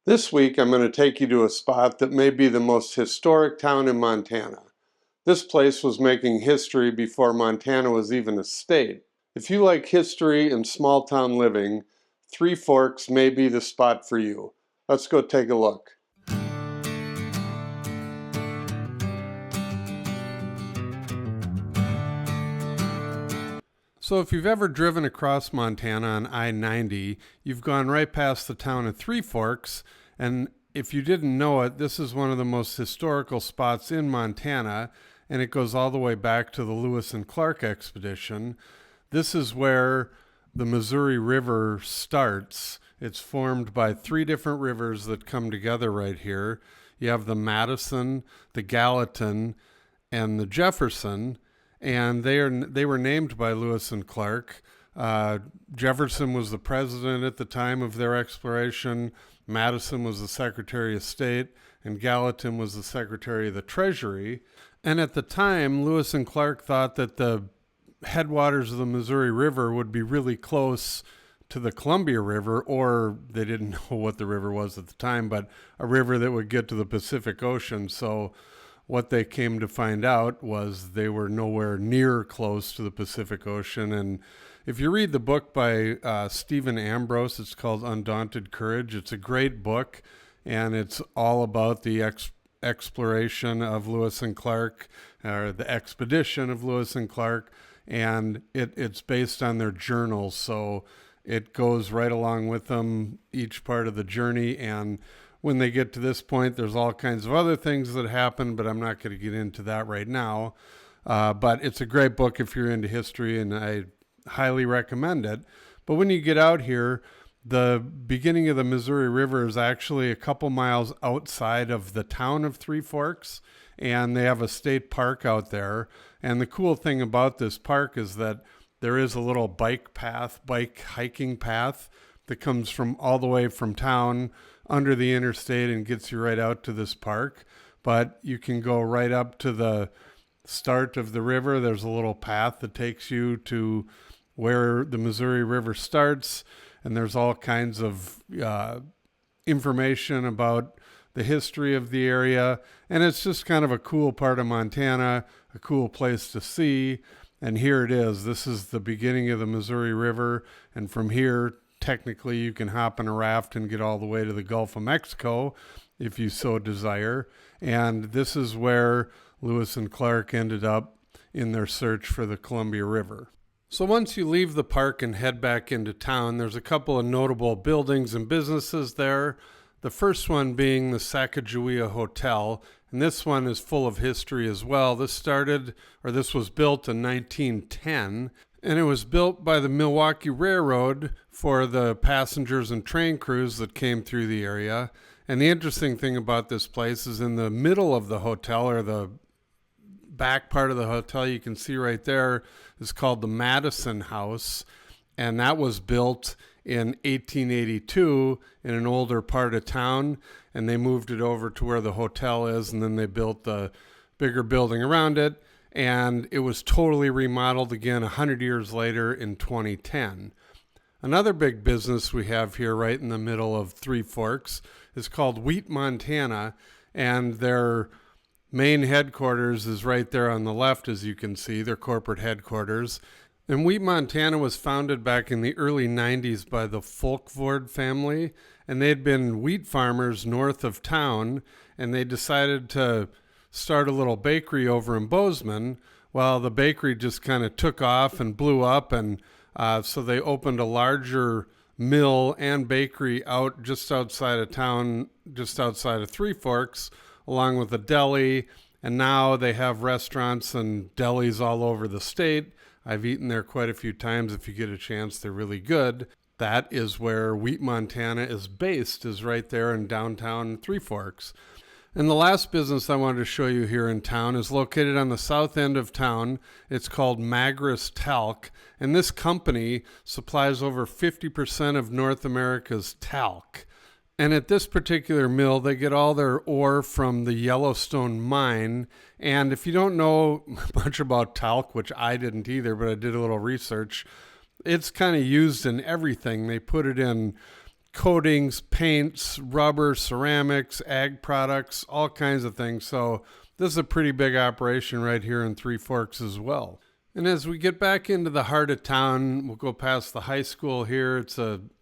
This week, I'm going to take you to a spot that may be the most historic town in Montana. This place was making history before Montana was even a state. If you like history and small town living, Three Forks may be the spot for you. Let's go take a look. So if you've ever driven across Montana on I-90, you've gone right past the town of Three Forks, and if you didn't know it, this is one of the most historical spots in Montana, and it goes all the way back to the Lewis and Clark expedition. This is where the Missouri River starts. It's formed by three different rivers that come together right here. You have the Madison, the Gallatin, and the Jefferson, and they were named by Lewis and Clark. Jefferson was the president at the time of their exploration. Madison was the Secretary of State, and Gallatin was the Secretary of the Treasury. And at the time, Lewis and Clark thought that the headwaters of the Missouri River would be really close to the Columbia River, or they didn't know what the river was at the time, but a river that would get to the Pacific Ocean. So what they came to find out was they were nowhere near close to the Pacific Ocean. And if you read the book by Stephen Ambrose, it's called Undaunted Courage. It's a great book, and it's all about the exploration of Lewis and Clark, or the expedition of Lewis and Clark, and it's based on their journals. So it goes right along with them, each part of the journey. And when they get to this point, there's all kinds of other things that happen, but I'm not going to get into that right now. But it's a great book if you're into history, and I highly recommend it. But when you get out here, the beginning of the Missouri River is actually a couple miles outside of the town of Three Forks, and they have a state park out there. And the cool thing about this park is that there is a little bike hiking path that comes from all the way from town under the interstate and gets you right out to this park. But you can go right up to the start of the river. There's a little path that takes you to where the Missouri River starts, and there's all kinds of information about the history of the area. And it's just kind of a cool part of Montana, a cool place to see. And here it is. This is the beginning of the Missouri River, and from here, technically, you can hop in a raft and get all the way to the Gulf of Mexico if you so desire. And this is where Lewis and Clark ended up in their search for the Columbia River. So once you leave the park and head back into town, there's a couple of notable buildings and businesses there. The first one being the Sacagawea Hotel, and this one is full of history as well. This was built in 1910. And it was built by the Milwaukee Railroad for the passengers and train crews that came through the area. And the interesting thing about this place is in the middle of the hotel, or the back part of the hotel you can see right there, is called the Madison House. And that was built in 1882 in an older part of town. And they moved it over to where the hotel is, and then they built the bigger building around it. And it was totally remodeled again 100 years later in 2010. Another big business we have here right in the middle of Three Forks is called Wheat Montana, and their main headquarters is right there on the left, as you can see, their corporate headquarters. And Wheat Montana was founded back in the early 90s by the Folkvord family, and they'd been wheat farmers north of town, and they decided to start a little bakery over in Bozeman. Well, the bakery just kind of took off and blew up, and so they opened a larger mill and bakery out just outside of town, just outside of Three Forks, along with a deli, and now they have restaurants and delis all over the state. I've eaten there quite a few times. If you get a chance, they're really good. That is where Wheat Montana is based, is right there in downtown Three Forks. And the last business I wanted to show you here in town is located on the south end of town. It's called Magris Talc, and this company supplies over 50% of North America's talc. And at this particular mill, they get all their ore from the Yellowstone mine. And if you don't know much about talc, which I didn't either, but I did a little research, it's kind of used in everything. They put it in coatings, paints, rubber, ceramics, ag products, all kinds of things. So this is a pretty big operation right here in Three Forks as well. And as we get back into the heart of town, we'll go past the high school here.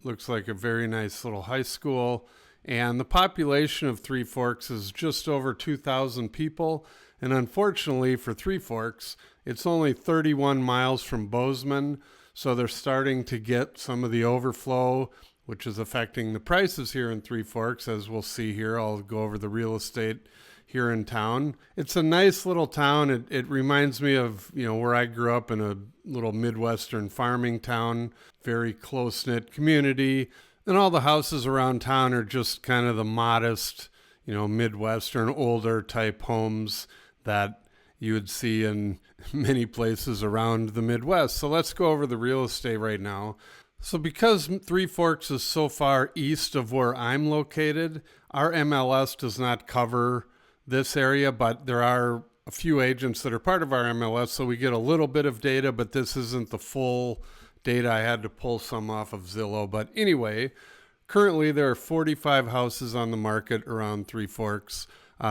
Looks like a very nice little high school. And the population of Three Forks is just over 2,000 people. And unfortunately for Three Forks, it's only 31 miles from Bozeman. So they're starting to get some of the overflow, which is affecting the prices here in Three Forks, as we'll see here. I'll go over the real estate here in town. It's a nice little town. It reminds me of, where I grew up, in a little Midwestern farming town, very close-knit community. And all the houses around town are just kind of the modest, Midwestern, older type homes that you would see in many places around the Midwest. So let's go over the real estate right now. So because Three Forks is so far east of where I'm located, our MLS does not cover this area, but there are a few agents that are part of our MLS, so we get a little bit of data, but this isn't the full data. I had to pull some off of Zillow. But anyway, currently there are 45 houses on the market around Three Forks.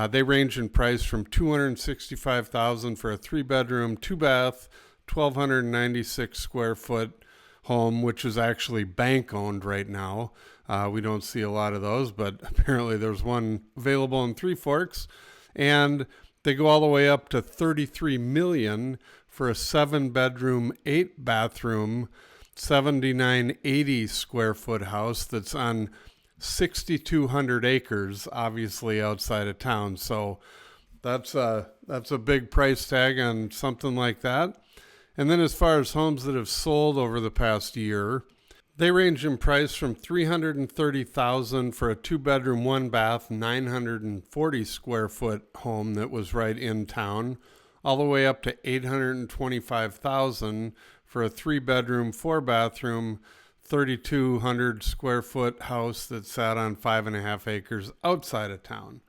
They range in price from $265,000 for a 3-bedroom, 2-bath, 1,296 square foot home, which is actually bank owned right now. We don't see a lot of those, but apparently there's one available in Three Forks. And they go all the way up to $33 million for a 7-bedroom, 8-bathroom, 7,980 square foot house that's on 6,200 acres, obviously outside of town. So that's a big price tag on something like that. And then as far as homes that have sold over the past year, they range in price from $330,000 for a 2-bedroom, 1-bath, 940 square foot home that was right in town, all the way up to $825,000 for a 3-bedroom, 4-bathroom, 3,200 square foot house that sat on 5.5 acres outside of town.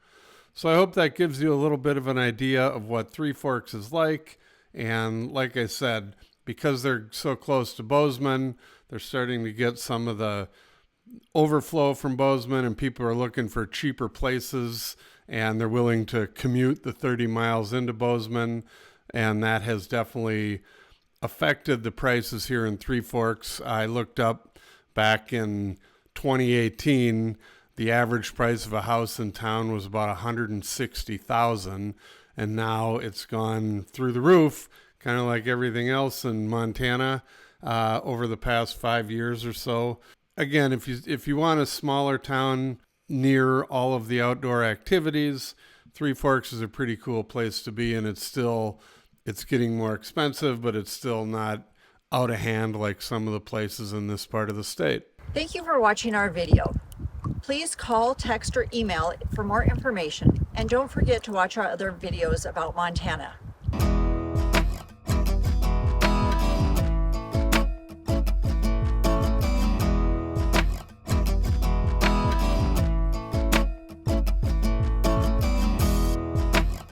So I hope that gives you a little bit of an idea of what Three Forks is like. And like I said, because they're so close to Bozeman, they're starting to get some of the overflow from Bozeman, and people are looking for cheaper places, and they're willing to commute the 30 miles into Bozeman. And that has definitely affected the prices here in Three Forks. I looked up back in 2018, the average price of a house in town was about $160,000, and now it's gone through the roof, kind of like everything else in Montana over the past 5 years or so. Again, if you want a smaller town near all of the outdoor activities, Three Forks is a pretty cool place to be, and it's getting more expensive, but it's still not out of hand like some of the places in this part of the state. Thank you for watching our video. Please call, text, or email for more information, and don't forget to watch our other videos about Montana.